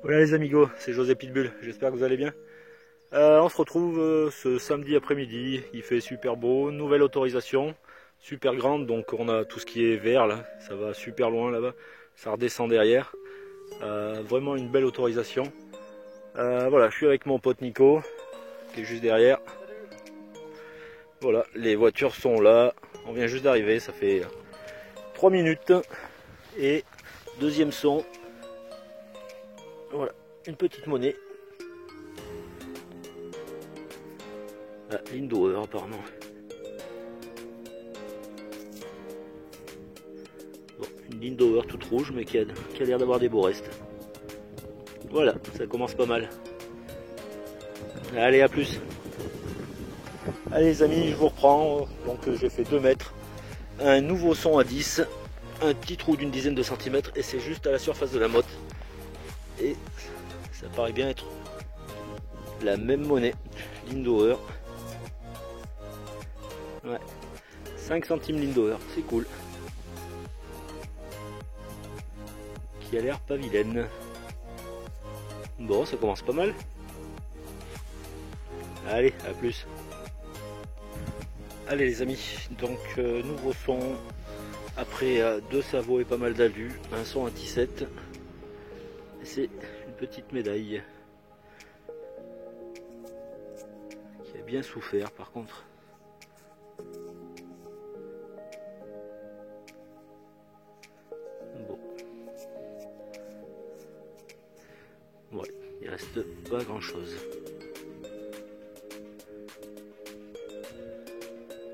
Voilà les amigos, c'est José Pitbull, j'espère que vous allez bien. On se retrouve ce samedi après-midi, il fait super beau, nouvelle autorisation, super grande, donc on a tout ce qui est vert là, ça va super loin là-bas, ça redescend derrière. Vraiment une belle autorisation. Voilà, je suis avec mon pote Nico, qui est juste derrière. Voilà, les voitures sont là, on vient juste d'arriver, ça fait 3 minutes. Et deuxième son, voilà, une petite monnaie. Ah, Lindauer apparemment. Bon, une Lindauer toute rouge mais qui a l'air d'avoir des beaux restes. Voilà, ça commence pas mal. Allez, à plus. Allez les amis, je vous reprends. Donc j'ai fait 2 mètres. Un nouveau son à 10. Un petit trou d'une dizaine de centimètres. Et c'est juste à la surface de la motte. Et ça paraît bien être la même monnaie. Lindauer. Ouais. 5 centimes Lindauer, c'est cool. Qui a l'air pas vilaine. Bon, ça commence pas mal. Allez, à plus. Allez les amis, donc nouveau son. Après 2 sabots et pas mal d'alus, un son à 17. C'est une petite médaille. Qui a bien souffert par contre. Bon. Ouais, il reste pas grand chose.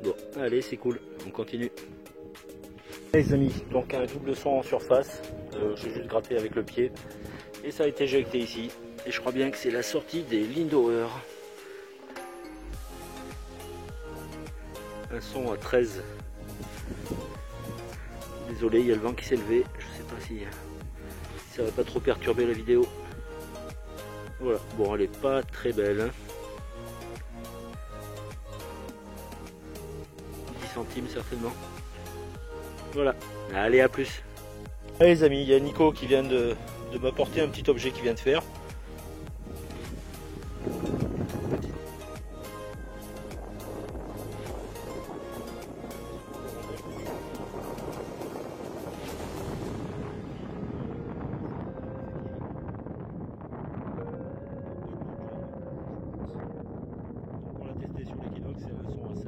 Bon, allez, c'est cool, on continue. Les amis, donc un double son en surface, j'ai juste gratté avec le pied et ça a été éjecté ici. Et je crois bien que c'est la sortie des Lindauer. Un son à 13. Désolé, il y a le vent qui s'est levé, je sais pas si ça va pas trop perturber la vidéo. Voilà, bon elle est pas très belle. Hein. 10 centimes certainement. Voilà, allez à plus. Allez les amis, il y a Nico qui vient de m'apporter un petit objet qu'il vient de faire. On l'a testé sur l'Equinox, c'est un son à 16.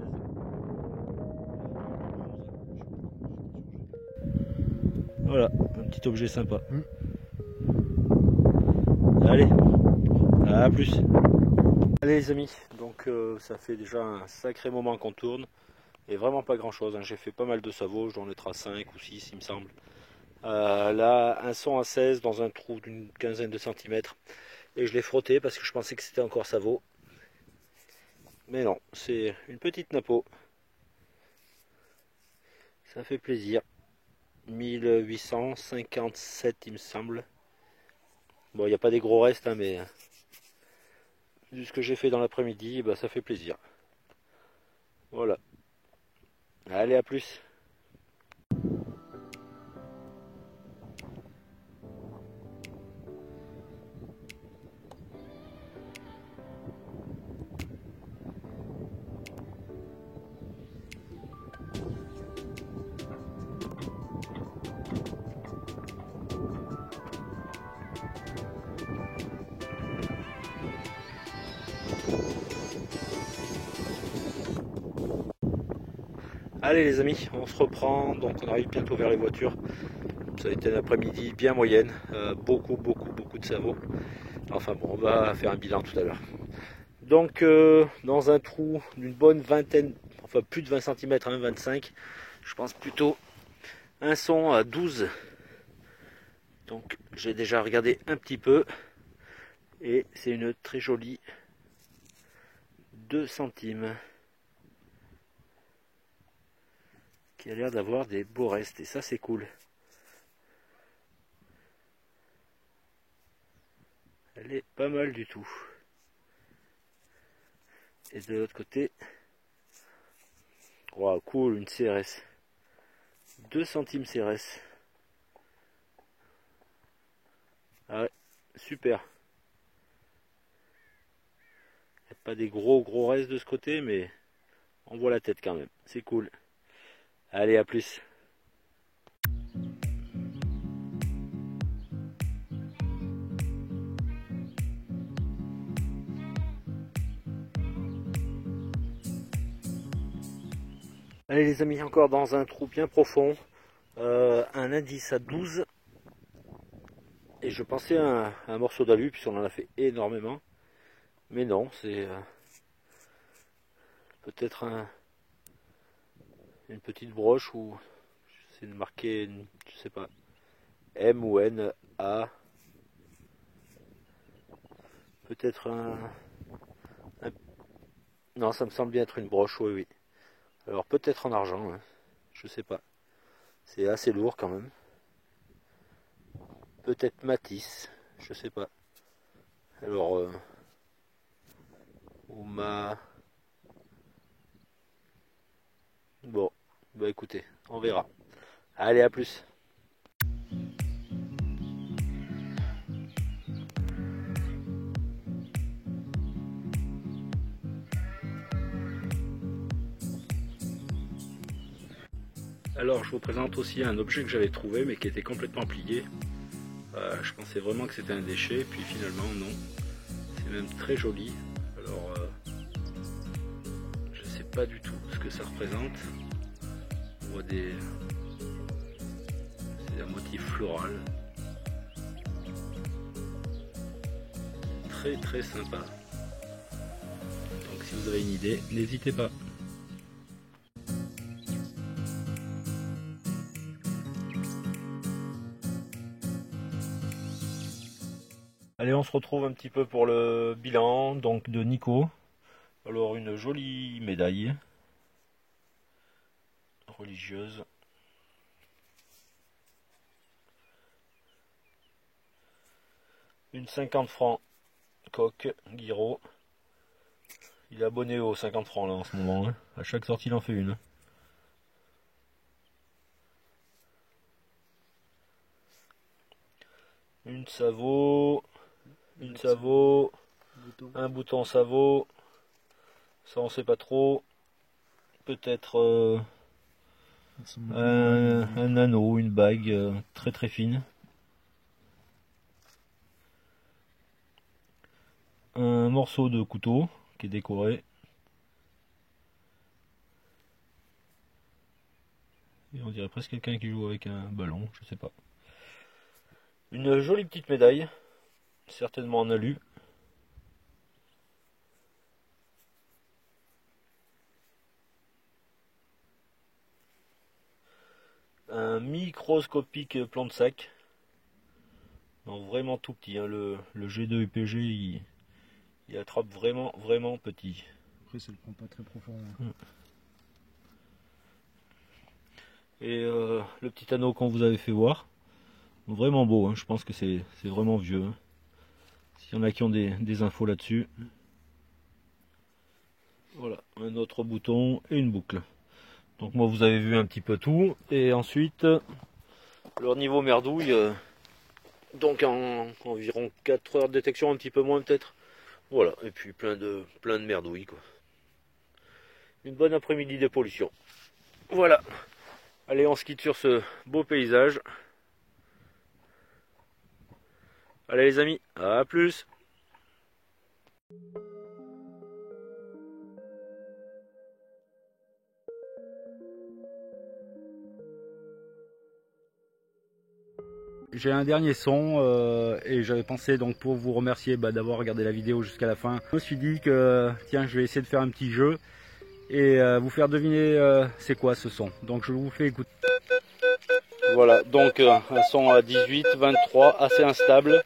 Voilà, un petit objet sympa. Allez, à plus. Allez les amis, donc ça fait déjà un sacré moment qu'on tourne. Et vraiment pas grand chose, hein. J'ai fait pas mal de sabots, je dois en être à 5 ou 6 il me semble. Là, un son à 16 dans un trou d'une quinzaine de centimètres. Et je l'ai frotté parce que je pensais que c'était encore sabot. Mais non, c'est une petite napo. Ça fait plaisir. 1857 il me semble. Bon, il n'y a pas des gros restes, hein, mais vu ce que j'ai fait dans l'après-midi, bah, ça fait plaisir. Voilà. Allez, à plus. Allez les amis, on se reprend, donc on arrive bientôt vers les voitures. Ça a été un après-midi bien moyenne, beaucoup de sabots. Enfin bon, on va faire un bilan tout à l'heure. Donc dans un trou d'une bonne vingtaine, enfin plus de 20 cm, hein, 25, je pense plutôt un son à 12. Donc j'ai déjà regardé un petit peu et c'est une très jolie 2 centimes qui a l'air d'avoir des beaux restes et ça c'est cool. Elle est pas mal du tout. Et de l'autre côté, wow, cool, une CRS. 2 centimes CRS. Ah ouais, super. Il n'y a pas des gros restes de ce côté, mais on voit la tête quand même. C'est cool. Allez, à plus. Allez les amis, encore dans un trou bien profond. Un indice à 12. Et je pensais à un morceau d'alu, puisqu'on en a fait énormément. Mais non, c'est peut-être une petite broche ou c'est marqué, je sais pas, M ou N, A. Peut-être non, ça me semble bien être une broche, oui. Alors peut-être en argent, hein. Je sais pas. C'est assez lourd quand même. Peut-être Matisse, je sais pas. Alors, ou ma... Bon, bah écoutez, on verra. Allez, à plus. Alors, je vous présente aussi un objet que j'avais trouvé, mais qui était complètement plié. Je pensais vraiment que c'était un déchet, puis finalement non. C'est même très joli. Alors, je sais pas du tout ce que ça représente. On voit c'est un motif floral. Très sympa. Donc si vous avez une idée, n'hésitez pas. Allez, on se retrouve un petit peu pour le bilan donc de Nico. Alors une jolie médaille religieuse. Une 50 francs coque Guiraud. Il est abonné aux 50 francs là en ce moment. Hein. À chaque sortie il en fait une. Une Savot. Une Savot. Un bouton Savot. Ça on sait pas trop. Peut-être un anneau, une bague très fine. Un morceau de couteau qui est décoré. Et on dirait presque quelqu'un qui joue avec un ballon, je sais pas. Une jolie petite médaille, certainement en alu. Un microscopique plan de sac. Non, vraiment tout petit, hein. Le G2 UPG il attrape vraiment petit. Après ça le prend pas très profond. Et le petit anneau qu'on vous avait fait voir, vraiment beau, hein. Je pense que c'est vraiment vieux. Hein. S'il y en a qui ont des infos là-dessus. Voilà, un autre bouton et une boucle. Donc moi vous avez vu un petit peu tout. Et ensuite, leur niveau merdouille, donc en environ 4 heures de détection, un petit peu moins peut-être. Voilà, et puis plein de merdouilles quoi. Une bonne après-midi de pollution. Voilà. Allez, on se quitte sur ce beau paysage. Allez les amis, à plus. J'ai un dernier son et j'avais pensé donc pour vous remercier d'avoir regardé la vidéo jusqu'à la fin. Je me suis dit que tiens, je vais essayer de faire un petit jeu et vous faire deviner c'est quoi ce son. Donc je vous fais écouter. Voilà, donc un son à 18, 23, assez instable.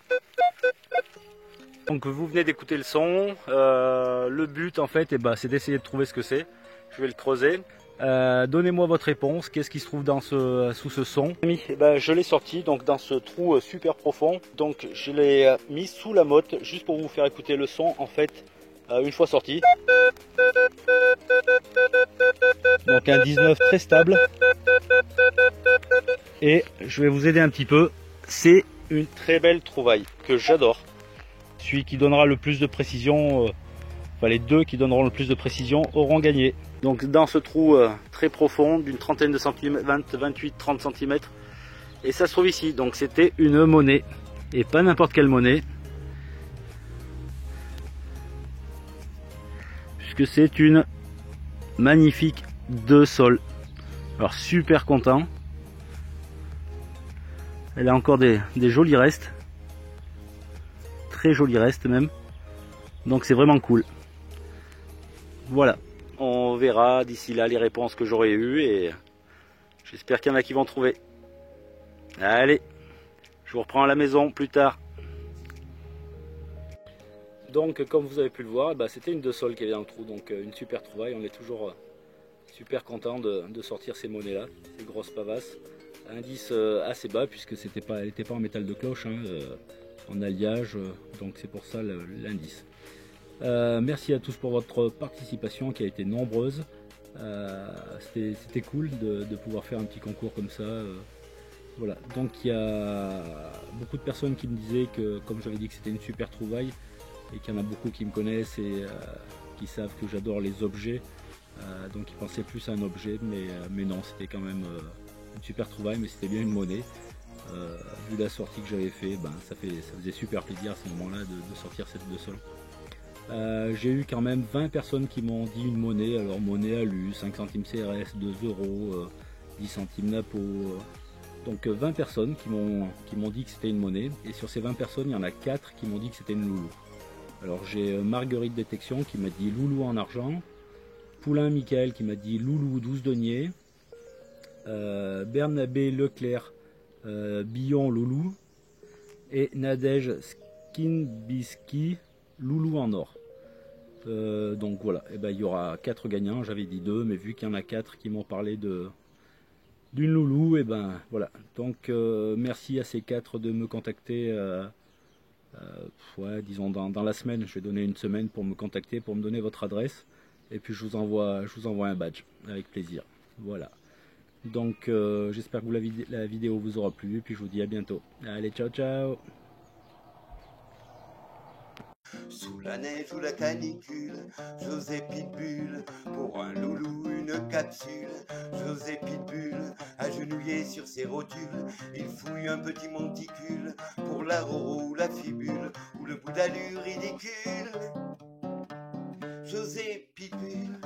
Donc vous venez d'écouter le son. Le but en fait, c'est d'essayer de trouver ce que c'est. Je vais le creuser. Donnez-moi votre réponse, qu'est-ce qui se trouve sous ce son? Je l'ai sorti donc dans ce trou super profond, donc je l'ai mis sous la motte juste pour vous faire écouter le son en fait une fois sorti. Donc un 19 très stable et je vais vous aider un petit peu, c'est une très belle trouvaille que j'adore. Celui qui donnera le plus de précision, enfin les deux qui donneront le plus de précision auront gagné. Donc dans ce trou très profond d'une trentaine de centimètres, 28-30 cm, et ça se trouve ici. Donc c'était une monnaie, et pas n'importe quelle monnaie, puisque c'est une magnifique de sol. Alors super content. Elle a encore des jolis restes, très jolis restes même, donc c'est vraiment cool. Voilà, on verra d'ici là les réponses que j'aurai eues, et j'espère qu'il y en a qui vont trouver. Allez, je vous reprends à la maison plus tard. Donc comme vous avez pu le voir, c'était une de sol qui avait dans le trou, donc une super trouvaille. On est toujours super content de sortir ces monnaies là, ces grosses pavasses. Indice assez bas puisque elle n'était pas en métal de cloche, hein, en alliage, donc c'est pour ça l'indice. Merci à tous pour votre participation qui a été nombreuse. C'était cool de pouvoir faire un petit concours comme ça. Voilà, donc il y a beaucoup de personnes qui me disaient que, comme j'avais dit, que c'était une super trouvaille, et qu'il y en a beaucoup qui me connaissent et qui savent que j'adore les objets. Donc ils pensaient plus à un objet, mais non, c'était quand même une super trouvaille, mais c'était bien une monnaie. Vu la sortie que j'avais fait, ça faisait super plaisir à ce moment-là de sortir cette de sol. J'ai eu quand même 20 personnes qui m'ont dit une monnaie. Alors monnaie alu, 5 centimes CRS, 2 euros, 10 centimes Napo. Donc 20 personnes qui m'ont dit que c'était une monnaie. Et sur ces 20 personnes, il y en a 4 qui m'ont dit que c'était une loulou. Alors j'ai Marguerite Détection qui m'a dit loulou en argent. Poulain Michael qui m'a dit loulou 12 deniers. Bernabé Leclerc Billon loulou. Et Nadège Skinbiski loulou en or. Donc voilà, et il y aura 4 gagnants. J'avais dit 2, mais vu qu'il y en a 4 qui m'ont parlé d'une loulou, et voilà. Donc merci à ces 4 de me contacter. Ouais, disons dans la semaine. Je vais donner une semaine pour me contacter, pour me donner votre adresse, et puis je vous envoie un badge avec plaisir. Voilà. Donc j'espère que la vidéo vous aura plu, et puis je vous dis à bientôt. Allez, ciao ciao. Sous la neige ou la canicule, José Pitbull, pour un loulou une capsule. José Pitbull, agenouillé sur ses rotules, il fouille un petit monticule, pour la roro ou la fibule, ou le bout d'allure ridicule. José Pitbull.